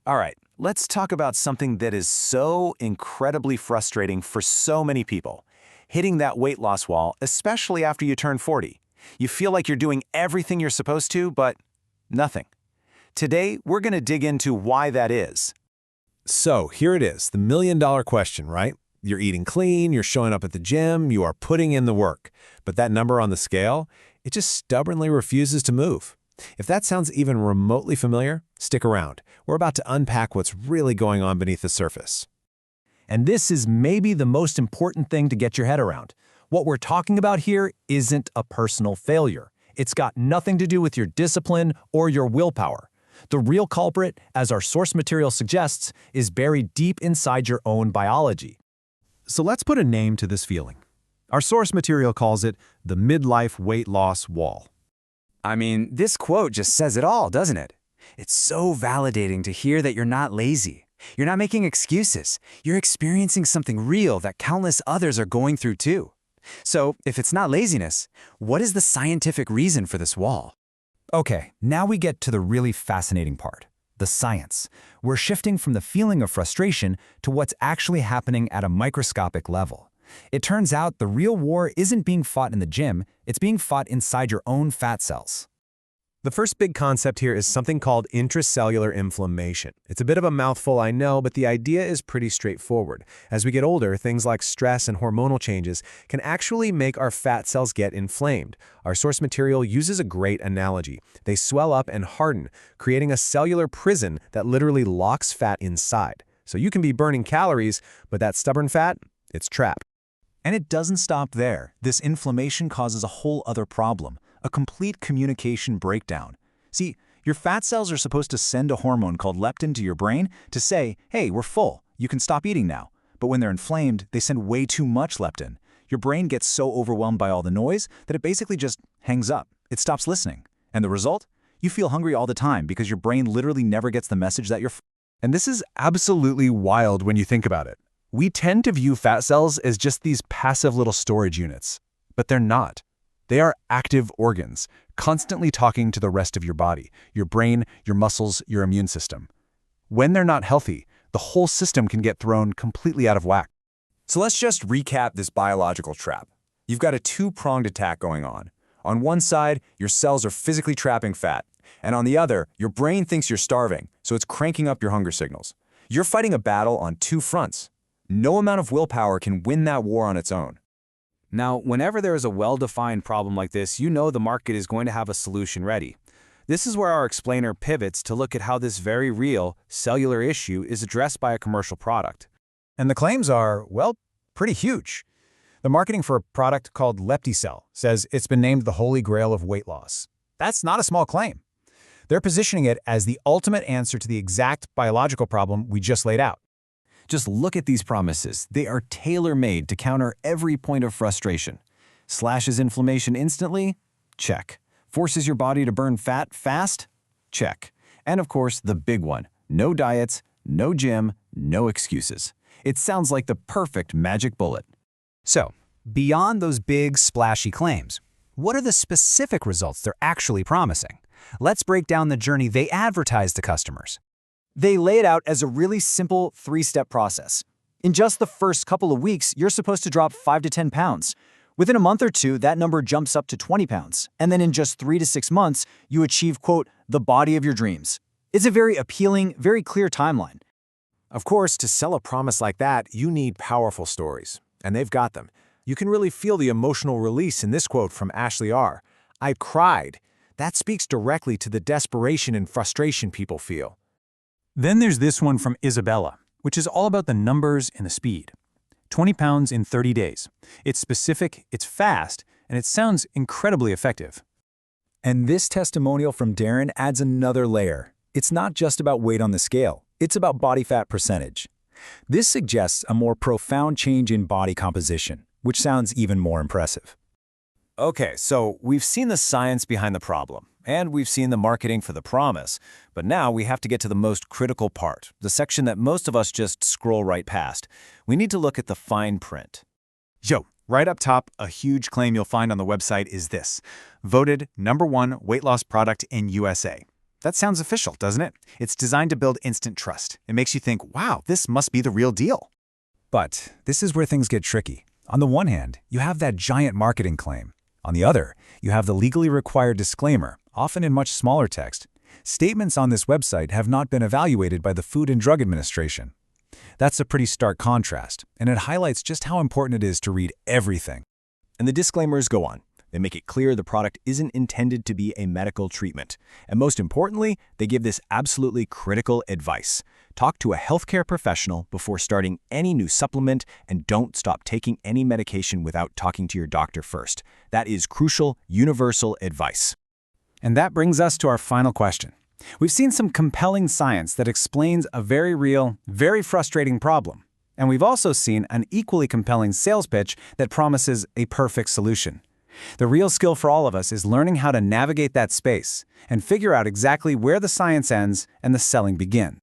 All right, let's talk about something that is so incredibly frustrating for so many people. Hitting that weight loss wall, especially after you turn 40. You feel like you're doing everything you're supposed to, but nothing. Today, we're going to dig into why that is. So here it is, the million-dollar question, right? You're eating clean, you're showing up at the gym, you are putting in the work. But that number on the scale, it just stubbornly refuses to move. If that sounds even remotely familiar, stick around. We're about to unpack what's really going on beneath the surface. And this is maybe the most important thing to get your head around. What we're talking about here isn't a personal failure. It's got nothing to do with your discipline or your willpower. The real culprit, as our source material suggests, is buried deep inside your own biology. So let's put a name to this feeling. Our source material calls it the midlife weight loss wall. I mean, this quote just says it all, doesn't it? It's so validating to hear that you're not lazy. You're not making excuses. You're experiencing something real that countless others are going through too. So, if it's not laziness, what is the scientific reason for this wall? Okay, now we get to the really fascinating part, the science. We're shifting from the feeling of frustration to what's actually happening at a microscopic level. It turns out the real war isn't being fought in the gym, it's being fought inside your own fat cells. The first big concept here is something called intracellular inflammation. It's a bit of a mouthful, I know, but the idea is pretty straightforward. As we get older, things like stress and hormonal changes can actually make our fat cells get inflamed. Our source material uses a great analogy. They swell up and harden, creating a cellular prison that literally locks fat inside. So you can be burning calories, but that stubborn fat, it's trapped. And it doesn't stop there. This inflammation causes a whole other problem. A complete communication breakdown. See, your fat cells are supposed to send a hormone called leptin to your brain to say, hey, we're full, you can stop eating now. But when they're inflamed, they send way too much leptin. Your brain gets so overwhelmed by all the noise that it basically just hangs up. It stops listening. And the result? You feel hungry all the time because your brain literally never gets the message that you're full. And this is absolutely wild when you think about it. We tend to view fat cells as just these passive little storage units, but they're not. They are active organs, constantly talking to the rest of your body, your brain, your muscles, your immune system. When they're not healthy, the whole system can get thrown completely out of whack. So let's just recap this biological trap. You've got a two-pronged attack going on. On one side, your cells are physically trapping fat, and on the other, your brain thinks you're starving, so it's cranking up your hunger signals. You're fighting a battle on two fronts. No amount of willpower can win that war on its own. Now, whenever there is a well-defined problem like this, you know the market is going to have a solution ready. This is where our explainer pivots to look at how this very real, cellular issue is addressed by a commercial product. And the claims are, well, pretty huge. The marketing for a product called Lepticell says it's been named the holy grail of weight loss. That's not a small claim. They're positioning it as the ultimate answer to the exact biological problem we just laid out. Just look at these promises. They are tailor-made to counter every point of frustration. Slashes inflammation instantly? Check. Forces your body to burn fat fast? Check. And of course, the big one. No diets, no gym, no excuses. It sounds like the perfect magic bullet. So, beyond those big, splashy claims, what are the specific results they're actually promising? Let's break down the journey they advertise to customers. They lay it out as a really simple three-step process. In just the first couple of weeks, you're supposed to drop 5 to 10 pounds. Within a month or two, that number jumps up to 20 pounds. And then in just 3 to 6 months, you achieve, quote, the body of your dreams. It's a very appealing, very clear timeline. Of course, to sell a promise like that, you need powerful stories. And they've got them. You can really feel the emotional release in this quote from Ashley R. "I cried." That speaks directly to the desperation and frustration people feel. Then there's this one from Isabella, which is all about the numbers and the speed. 20 pounds in 30 days. It's specific, it's fast, and it sounds incredibly effective. And this testimonial from Darren adds another layer. It's not just about weight on the scale. It's about body fat percentage. This suggests a more profound change in body composition, which sounds even more impressive. Okay, so we've seen the science behind the problem, and we've seen the marketing for the promise, but now we have to get to the most critical part, the section that most of us just scroll right past. We need to look at the fine print. Yo, right up top, a huge claim you'll find on the website is this: voted #1 weight loss product in USA. That sounds official, doesn't it? It's designed to build instant trust. It makes you think, wow, this must be the real deal. But this is where things get tricky. On the one hand, you have that giant marketing claim. On the other, you have the legally required disclaimer, often in much smaller text. Statements on this website have not been evaluated by the Food and Drug Administration. That's a pretty stark contrast, and it highlights just how important it is to read everything. And the disclaimers go on. They make it clear the product isn't intended to be a medical treatment. And most importantly, they give this absolutely critical advice. Talk to a healthcare professional before starting any new supplement, and don't stop taking any medication without talking to your doctor first. That is crucial, universal advice. And that brings us to our final question. We've seen some compelling science that explains a very real, very frustrating problem. And we've also seen an equally compelling sales pitch that promises a perfect solution. The real skill for all of us is learning how to navigate that space and figure out exactly where the science ends and the selling begins.